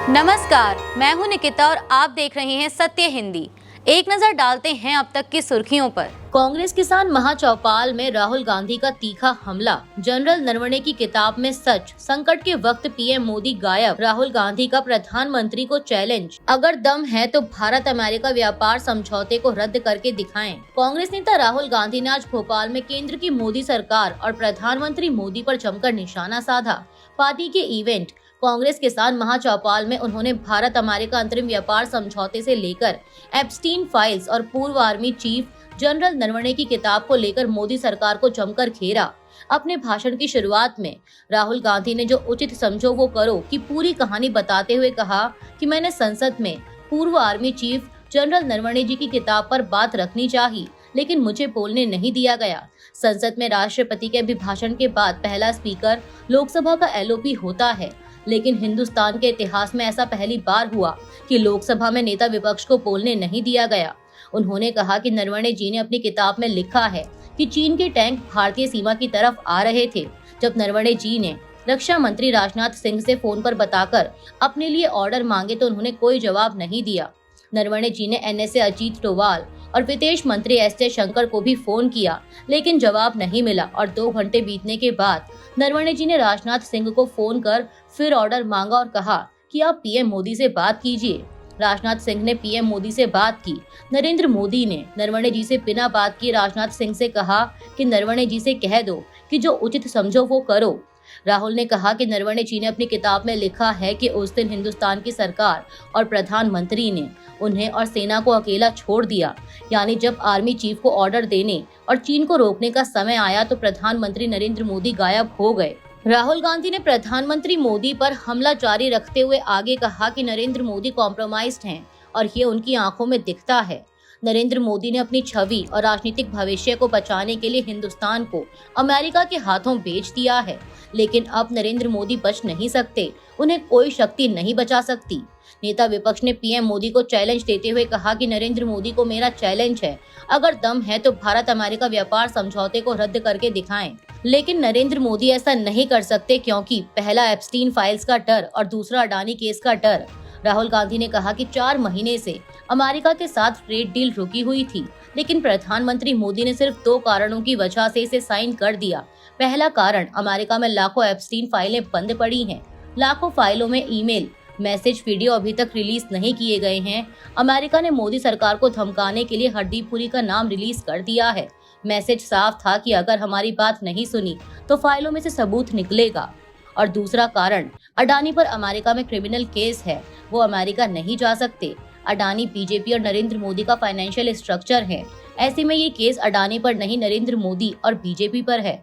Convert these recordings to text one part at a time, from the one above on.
नमस्कार, मैं हूं निकिता और आप देख रहे हैं सत्य हिंदी। एक नजर डालते हैं अब तक की सुर्खियों पर। कांग्रेस किसान महाचौपाल में राहुल गांधी का तीखा हमला, जनरल नरवणे की किताब में सच, संकट के वक्त पीएम मोदी गायब, राहुल गांधी का प्रधानमंत्री को चैलेंज, अगर दम है तो भारत अमेरिका व्यापार समझौते को रद्द करके दिखाएं। कांग्रेस नेता राहुल गांधी ने आज भोपाल में केंद्र की मोदी सरकार और प्रधानमंत्री मोदी पर जमकर निशाना साधा। पार्टी के इवेंट कांग्रेस किसान महाचौपाल में उन्होंने भारत अमेरिका अंतरिम व्यापार समझौते से लेकर एप्स्टीन फाइल्स और पूर्व आर्मी चीफ जनरल नरवणे की किताब को लेकर मोदी सरकार को जमकर घेरा। अपने भाषण की शुरुआत में राहुल गांधी ने जो उचित समझो वो करो की पूरी कहानी बताते हुए कहा कि मैंने संसद में पूर्व आर्मी चीफ जनरल नरवणे जी की किताब पर बात रखनी चाहिए, लेकिन मुझे बोलने नहीं दिया गया। संसद में राष्ट्रपति के अभिभाषण के बाद पहला स्पीकर लोकसभा का एलओपी होता है, लेकिन हिंदुस्तान के इतिहास में ऐसा पहली बार हुआ कि लोकसभा में नेता विपक्ष को बोलने नहीं दिया गया। उन्होंने कहा कि नरवणे जी ने अपनी किताब में लिखा है कि चीन के टैंक भारतीय सीमा की तरफ आ रहे थे। जब नरवणे जी ने रक्षा मंत्री राजनाथ सिंह से फोन पर बताकर अपने लिए ऑर्डर मांगे तो उन्होंने कोई जवाब नहीं दिया। नरवणे जी ने एनएसए अजीत डोवाल और विदेश मंत्री एस जयशंकर को भी फोन किया, लेकिन जवाब नहीं मिला और 2 घंटे बीतने के बाद नरवणे जी ने राजनाथ सिंह को फोन कर फिर ऑर्डर मांगा और कहा कि आप पीएम मोदी से बात कीजिए। राजनाथ सिंह ने पीएम मोदी से बात की। नरेंद्र मोदी ने नरवणे जी से बिना बात किए राजनाथ सिंह से कहा कि नरवणे जी से कह दो कि जो उचित समझो वो करो। राहुल ने कहा कि नरवणे जी ने अपनी किताब में लिखा है कि उस दिन हिंदुस्तान की सरकार और प्रधानमंत्री ने उन्हें और सेना को अकेला छोड़ दिया, यानी जब आर्मी चीफ को ऑर्डर देने और चीन को रोकने का समय आया तो प्रधानमंत्री नरेंद्र मोदी गायब हो गए। राहुल गांधी ने प्रधानमंत्री मोदी पर हमला जारी रखते हुए आगे कहा कि नरेंद्र मोदी कॉम्प्रोमाइज्ड हैं और ये उनकी आंखों में दिखता है। नरेंद्र मोदी ने अपनी छवि और राजनीतिक भविष्य को बचाने के लिए हिंदुस्तान को अमेरिका के हाथों बेच दिया है, लेकिन अब नरेंद्र मोदी बच नहीं सकते, उन्हें कोई शक्ति नहीं बचा सकती। नेता विपक्ष ने पीएम मोदी को चैलेंज देते हुए कहा कि नरेंद्र मोदी को मेरा चैलेंज है, अगर दम है तो भारत अमेरिका व्यापार समझौते को रद्द करके दिखाएं। लेकिन नरेंद्र मोदी ऐसा नहीं कर सकते क्योंकि पहला एप्स्टीन फाइल्स का डर और दूसरा अडानी केस का डर। राहुल गांधी ने कहा कि 4 महीने से अमेरिका के साथ ट्रेड डील रुकी हुई थी, लेकिन प्रधानमंत्री मोदी ने सिर्फ 2 कारणों की वजह से इसे साइन कर दिया। पहला कारण, अमेरिका में लाखों एप्स्टीन फाइलें बंद पड़ी हैं। लाखों फाइलों में ईमेल, मैसेज, वीडियो अभी तक रिलीज नहीं किए गए हैं। अमेरिका ने मोदी सरकार को धमकाने के लिए हरदीप पुरी का नाम रिलीज कर दिया है। मैसेज साफ था कि अगर हमारी बात नहीं सुनी तो फाइलों में से सबूत निकलेगा। और दूसरा कारण, अडानी पर अमेरिका में क्रिमिनल केस है, वो अमेरिका नहीं जा सकते। अडानी बीजेपी और नरेंद्र मोदी का फाइनेंशियल स्ट्रक्चर है, ऐसे में ये केस अडानी पर नहीं नरेंद्र मोदी और बीजेपी पर है।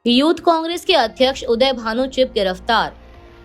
यूथ कांग्रेस के अध्यक्ष उदय भानु चिप गिरफ्तार।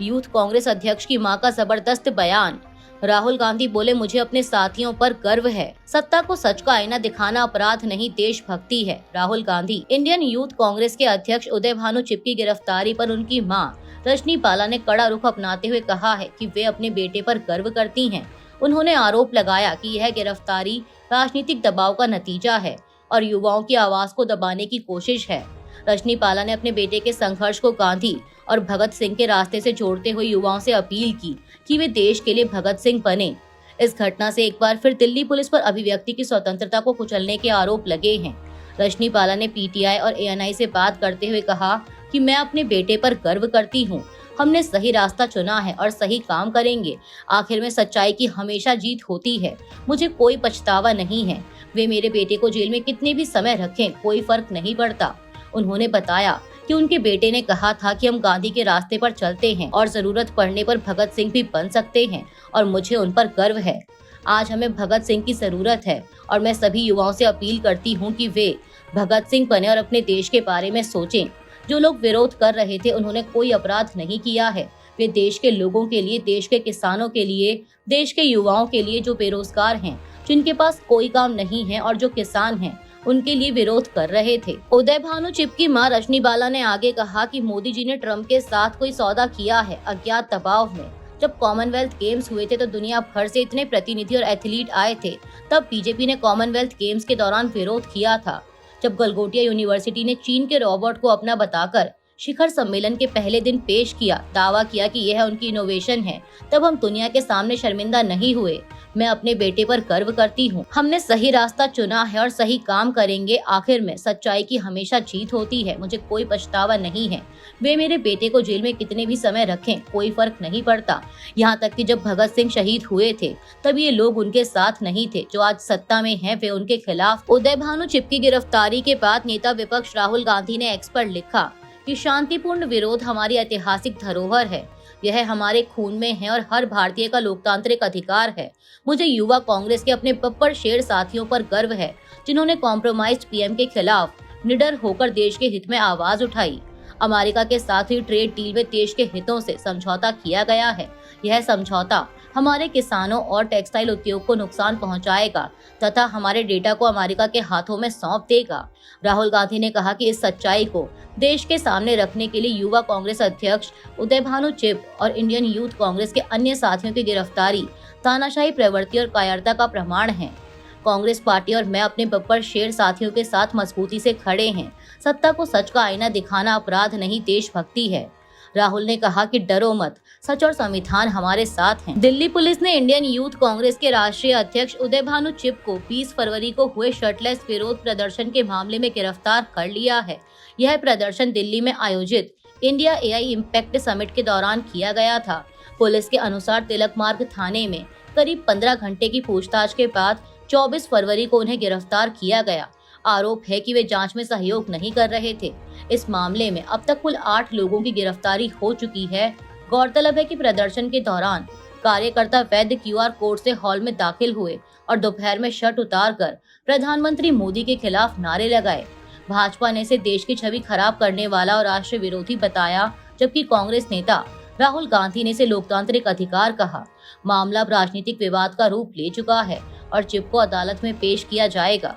यूथ कांग्रेस अध्यक्ष की मां का जबरदस्त बयान। राहुल गांधी बोले, मुझे अपने साथियों पर गर्व है, सत्ता को सच का आईना दिखाना अपराध नहीं देशभक्ति है। राहुल गांधी। इंडियन यूथ कांग्रेस के अध्यक्ष उदय भानु चिप की गिरफ्तारी पर उनकी मां रजनी पाला ने कड़ा रुख अपनाते हुए कहा है कि वे अपने बेटे पर गर्व करती हैं। उन्होंने आरोप लगाया कि यह गिरफ्तारी राजनीतिक दबाव का नतीजा है और युवाओं की आवाज को दबाने की कोशिश है। रजनी पाला ने अपने बेटे के संघर्ष को गांधी और भगत सिंह के रास्ते से जोड़ते हुए युवाओं से अपील की कि वे देश के लिए भगत सिंह बने। इस घटना से एक बार फिर दिल्ली पुलिस पर अभिव्यक्ति की स्वतंत्रता को कुचलने के आरोप लगे हैं। रजनी पाला ने पीटीआई और एएनआई से बात करते हुए कहा कि मैं अपने बेटे पर गर्व करती हूँ, हमने सही रास्ता चुना है और सही काम करेंगे। आखिर में सच्चाई की हमेशा जीत होती है, मुझे कोई पछतावा नहीं है। वे मेरे बेटे को जेल में कितने भी समय रखें, कोई फर्क नहीं पड़ता। उन्होंने बताया कि उनके बेटे ने कहा था कि हम गांधी के रास्ते पर चलते हैं और जरूरत पड़ने पर भगत सिंह भी बन सकते हैं और मुझे उन पर गर्व है। आज हमें भगत सिंह की जरूरत है और मैं सभी युवाओं से अपील करती हूं कि वे भगत सिंह बने और अपने देश के बारे में सोचें। जो लोग विरोध कर रहे थे उन्होंने कोई अपराध नहीं किया है। वे देश के लोगों के लिए, देश के किसानों के लिए, देश के युवाओं के लिए जो बेरोजगार हैं, जिनके पास कोई काम नहीं है और जो किसान हैं, उनके लिए विरोध कर रहे थे। उदय भानु चिप की मां रजनी बाला ने आगे कहा कि मोदी जी ने ट्रंप के साथ कोई सौदा किया है अज्ञात दबाव में। जब कॉमनवेल्थ गेम्स हुए थे तो दुनिया भर से इतने प्रतिनिधि और एथलीट आए थे, तब बीजेपी ने कॉमनवेल्थ गेम्स के दौरान विरोध किया था। जब गलगोटिया यूनिवर्सिटी ने चीन के रोबोट को अपना बताकर शिखर सम्मेलन के पहले दिन पेश किया, दावा किया कि यह उनकी इनोवेशन है, तब हम दुनिया के सामने शर्मिंदा नहीं हुए। मैं अपने बेटे पर गर्व करती हूँ। हमने सही रास्ता चुना है और सही काम करेंगे। आखिर में सच्चाई की हमेशा जीत होती है। मुझे कोई पछतावा नहीं है। वे मेरे बेटे को जेल में कितने भी समय रखें, कोई फर्क नहीं पड़ता। यहाँ तक कि जब भगत सिंह शहीद हुए थे तब ये लोग उनके साथ नहीं थे। जो आज सत्ता में हैं, वे उनके खिलाफ। उदय भानु चिप की गिरफ्तारी के बाद नेता विपक्ष राहुल गांधी ने एक्स पर लिखा कि शांतिपूर्ण विरोध हमारी ऐतिहासिक धरोहर है। यह हमारे खून में है और हर भारतीय का लोकतांत्रिक अधिकार है। मुझे युवा कांग्रेस के अपने बब्बर शेर साथियों पर गर्व है, जिन्होंने कॉम्प्रोमाइज्ड पीएम के खिलाफ निडर होकर देश के हित में आवाज उठाई। अमेरिका के साथ ही ट्रेड डील में देश के हितों से समझौता किया गया है। यह समझौता हमारे किसानों और टेक्सटाइल उद्योग को नुकसान पहुंचाएगा तथा हमारे डेटा को अमेरिका के हाथों में सौंप देगा। राहुल गांधी ने कहा कि इस सच्चाई को देश के सामने रखने के लिए युवा कांग्रेस अध्यक्ष उदय भानु चिप और इंडियन यूथ कांग्रेस के अन्य साथियों की गिरफ्तारी तानाशाही प्रवृत्ति और कायरता का प्रमाण है। कांग्रेस पार्टी और मैं अपने बब्बर शेर साथियों के साथ मजबूती से खड़े हैं। सत्ता को सच का आईना दिखाना अपराध नहीं, देशभक्ति है। राहुल ने कहा कि डरो मत, सच और संविधान हमारे साथ हैं। दिल्ली पुलिस ने इंडियन यूथ कांग्रेस के राष्ट्रीय अध्यक्ष उदय भानु चिप को 20 फरवरी को हुए शर्टलेस विरोध प्रदर्शन के मामले में गिरफ्तार कर लिया है। यह प्रदर्शन दिल्ली में आयोजित इंडिया एआई इम्पैक्ट समिट के दौरान किया गया था। पुलिस के अनुसार तिलक मार्ग थाने में करीब 15 घंटे की पूछताछ के बाद 24 फरवरी को उन्हें गिरफ्तार किया गया। आरोप है कि वे जांच में सहयोग नहीं कर रहे थे। इस मामले में अब तक कुल 8 लोगों की गिरफ्तारी हो चुकी है। गौरतलब है कि प्रदर्शन के दौरान कार्यकर्ता वैध क्यूआर कोड से हॉल में दाखिल हुए और दोपहर में शर्ट उतारकर प्रधानमंत्री मोदी के खिलाफ नारे लगाए। भाजपा ने इसे देश की छवि खराब करने वाला और राष्ट्र विरोधी बताया, जबकि कांग्रेस नेता राहुल गांधी ने इसे लोकतांत्रिक अधिकार कहा। मामला अब राजनीतिक विवाद का रूप ले चुका है और चिप को अदालत में पेश किया जाएगा।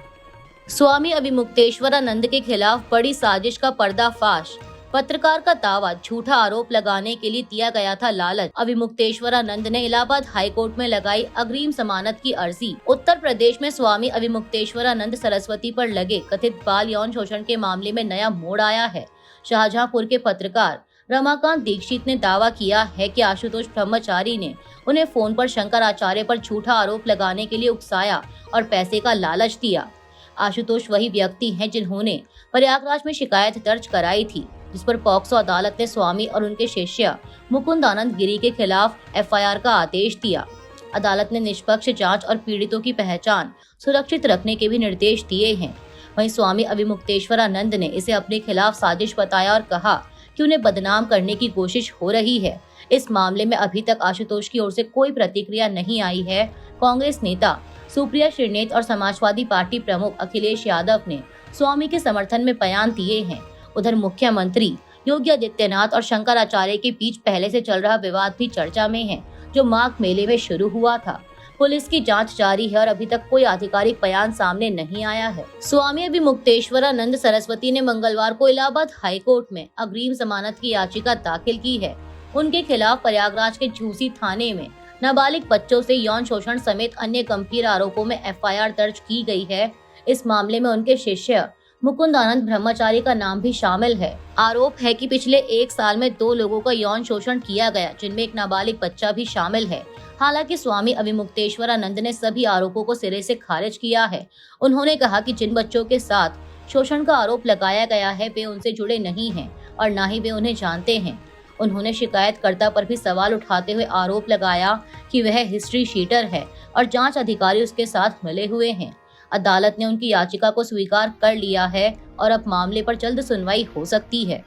स्वामी अविमुक्तेश्वरानंद के खिलाफ बड़ी साजिश का पर्दाफाश। पत्रकार का दावा, झूठा आरोप लगाने के लिए दिया गया था लालच। अविमुक्तेश्वरानंद ने इलाहाबाद हाईकोर्ट में लगाई अग्रिम जमानत की अर्जी। उत्तर प्रदेश में स्वामी अविमुक्तेश्वरानंद सरस्वती पर लगे कथित बाल यौन शोषण के मामले में नया मोड़ आया है। शाहजहांपुर के पत्रकार रमाकांत दीक्षित ने दावा किया है कि आशुतोष ब्रह्मचारी ने उन्हें फोन पर शंकराचार्य पर झूठा आरोप लगाने के लिए उकसाया और पैसे का लालच दिया। आशुतोष वही व्यक्ति हैं जिन्होंने प्रयागराज में शिकायत दर्ज कराई थी, जिस पर पॉक्सो अदालत ने स्वामी और उनके शिष्य मुकुंद आनंद गिरी के खिलाफ एफआईआर का आदेश दिया। अदालत ने निष्पक्ष जांच और पीड़ितों की पहचान सुरक्षित रखने के भी निर्देश दिए हैं। वहीं स्वामी अविमुक्तेश्वरानंद ने इसे अपने खिलाफ साजिश बताया और कहा कि उन्हें बदनाम करने की कोशिश हो रही है। इस मामले में अभी तक आशुतोष की ओर से कोई प्रतिक्रिया नहीं आई है। कांग्रेस नेता सुप्रिया श्रीनेत और समाजवादी पार्टी प्रमुख अखिलेश यादव ने स्वामी के समर्थन में बयान दिए हैं। उधर मुख्यमंत्री योगी आदित्यनाथ और शंकराचार्य के बीच पहले से चल रहा विवाद भी चर्चा में है, जो माघ मेले में शुरू हुआ था। पुलिस की जांच जारी है और अभी तक कोई आधिकारिक बयान सामने नहीं आया है। स्वामी अविमुक्तेश्वरानंद सरस्वती ने मंगलवार को इलाहाबाद हाईकोर्ट में अग्रिम जमानत की याचिका दाखिल की है। उनके खिलाफ प्रयागराज के झूसी थाने में नाबालिग बच्चों से यौन शोषण समेत अन्य गंभीर आरोपों में एफआईआर दर्ज की गई है। इस मामले में उनके शिष्य मुकुंद आनंद ब्रह्मचारी का नाम भी शामिल है। आरोप है कि पिछले 1 साल में 2 लोगों का यौन शोषण किया गया, जिनमें एक नाबालिग बच्चा भी शामिल है। हालांकि स्वामी अविमुक्तेश्वरानंद ने सभी आरोपों को सिरे से खारिज किया है। उन्होंने कहा कि जिन बच्चों के साथ शोषण का आरोप लगाया गया है वे उनसे जुड़े नहीं हैं और न ही वे उन्हें जानते हैं। उन्होंने शिकायतकर्ता पर भी सवाल उठाते हुए आरोप लगाया कि वह हिस्ट्री शीटर है और जांच अधिकारी उसके साथ मिले हुए हैं। अदालत ने उनकी याचिका को स्वीकार कर लिया है और अब मामले पर जल्द सुनवाई हो सकती है।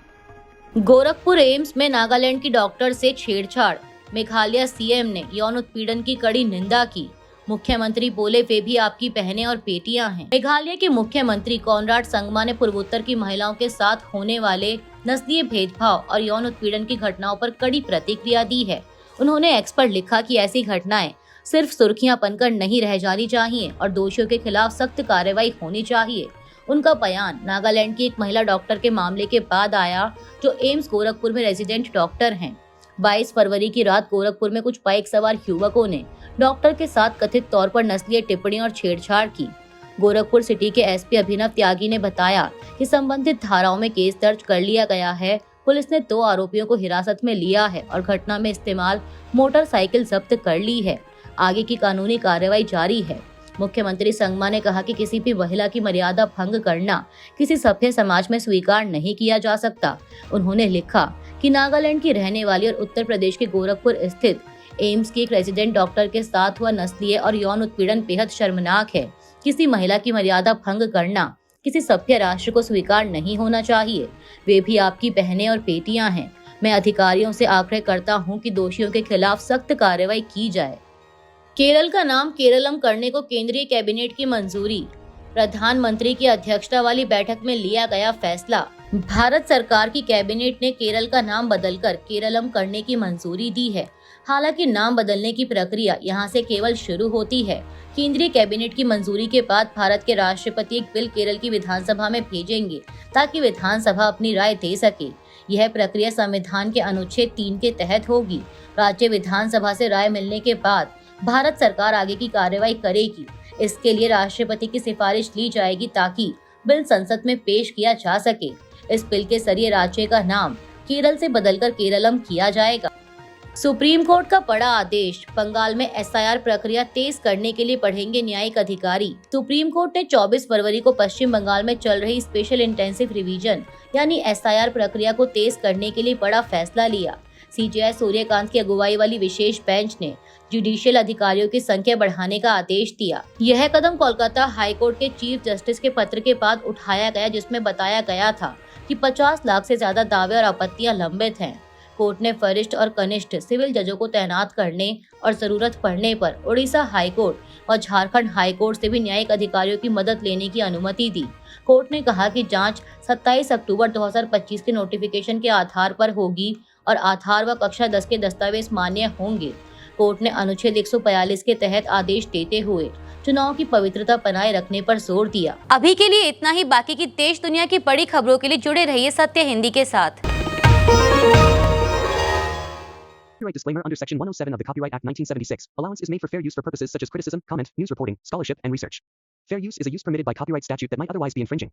गोरखपुर एम्स में नागालैंड की डॉक्टर से छेड़छाड़। मेघालय सीएम ने यौन उत्पीड़न की कड़ी निंदा की। मुख्यमंत्री बोले, वे भी आपकी बहनें और बेटियां हैं। मेघालय के मुख्यमंत्री कॉनराड संगमा ने पूर्वोत्तर की महिलाओं के साथ होने वाले नस्लीय भेदभाव और यौन उत्पीड़न की घटनाओं पर कड़ी प्रतिक्रिया दी है। उन्होंने एक्स पर लिखा कि ऐसी घटनाएं सिर्फ सुर्खियां बनकर नहीं रह जानी चाहिए और दोषियों के खिलाफ सख्त कार्रवाई होनी चाहिए। उनका बयान नागालैंड की एक महिला डॉक्टर के मामले के बाद आया, जो एम्स गोरखपुर में रेजिडेंट डॉक्टर हैं। 22 फरवरी की रात गोरखपुर में कुछ बाइक सवार युवकों ने डॉक्टर के साथ कथित तौर पर नस्लीय टिप्पणी और छेड़छाड़ की। गोरखपुर सिटी के एसपी अभिनव त्यागी ने बताया कि संबंधित धाराओं में केस दर्ज कर लिया गया है। पुलिस ने 2 आरोपियों को हिरासत में लिया है और घटना में इस्तेमाल मोटरसाइकिल जब्त कर ली है। आगे की कानूनी कार्रवाई जारी है। मुख्यमंत्री संगमा ने कहा कि किसी भी महिला की मर्यादा भंग करना किसी सभ्य समाज में स्वीकार नहीं किया जा सकता। उन्होंने लिखा कि नागालैंड की रहने वाली और उत्तर प्रदेश के गोरखपुर स्थित एम्स की एक रेजिडेंट डॉक्टर के साथ हुआ नस्लीय और यौन उत्पीड़न बेहद शर्मनाक है। किसी महिला की मर्यादा भंग करना किसी सभ्य राष्ट्र को स्वीकार नहीं होना चाहिए। वे भी आपकी बहनें और बेटियां हैं। मैं अधिकारियों से आग्रह करता हूं कि दोषियों के खिलाफ सख्त कार्रवाई की जाए। केरल का नाम केरलम करने को केंद्रीय कैबिनेट की मंजूरी। प्रधानमंत्री की अध्यक्षता वाली बैठक में लिया गया फैसला। भारत सरकार की कैबिनेट ने केरल का नाम बदलकर केरलम करने की मंजूरी दी है। हालांकि नाम बदलने की प्रक्रिया यहां से केवल शुरू होती है। केंद्रीय कैबिनेट की मंजूरी के बाद भारत के राष्ट्रपति एक बिल केरल की विधानसभा में भेजेंगे ताकि विधानसभा अपनी राय दे सके। यह प्रक्रिया संविधान के अनुच्छेद 3 के तहत होगी। राज्य विधानसभा से राय मिलने के बाद भारत सरकार आगे की कार्रवाई करेगी। इसके लिए राष्ट्रपति की सिफारिश ली जाएगी ताकि बिल संसद में पेश किया जा सके। इस बिल के जरिए राज्य का नाम केरल से बदलकर केरलम किया जाएगा। सुप्रीम कोर्ट का बड़ा आदेश। बंगाल में एसआईआर प्रक्रिया तेज करने के लिए बढ़ेंगे न्यायिक अधिकारी। सुप्रीम कोर्ट ने 24 फरवरी को पश्चिम बंगाल में चल रही स्पेशल इंटेंसिव रिवीजन यानी एसआईआर प्रक्रिया को तेज करने के लिए बड़ा फैसला लिया। सीजेआई सूर्यकांत की अगुवाई वाली विशेष बेंच ने जुडिशियल अधिकारियों की संख्या बढ़ाने का आदेश दिया। यह कदम कोलकाता हाईकोर्ट के चीफ जस्टिस के पत्र के बाद उठाया गया, जिसमें बताया गया था कि 50 लाख से ज्यादा दावे और आपत्तियां लंबित हैं। कोर्ट ने वरिष्ठ और कनिष्ठ सिविल जजों को तैनात करने और जरूरत पड़ने पर उड़ीसा हाईकोर्ट और झारखंड हाईकोर्ट से भी न्यायिक अधिकारियों की मदद लेने की अनुमति दी। कोर्ट ने कहा कि जांच 27 अक्टूबर 2025 के नोटिफिकेशन के आधार पर होगी और आधार व कक्षा 10 के दस्तावेज मान्य होंगे। कोर्ट ने अनुच्छेद 142 के तहत आदेश देते हुए चुनाव की पवित्रता बनाए रखने पर जोर दिया। अभी के लिए इतना ही। बाकी की देश दुनिया की बड़ी खबरों के लिए जुड़े रहिए सत्य हिंदी के साथ। Copyright disclaimer under Section 107 of the Copyright Act 1976. Allowance is made for fair use for purposes such as criticism, comment, news reporting, scholarship, and research. Fair use is a use permitted by copyright statute that might otherwise be infringing.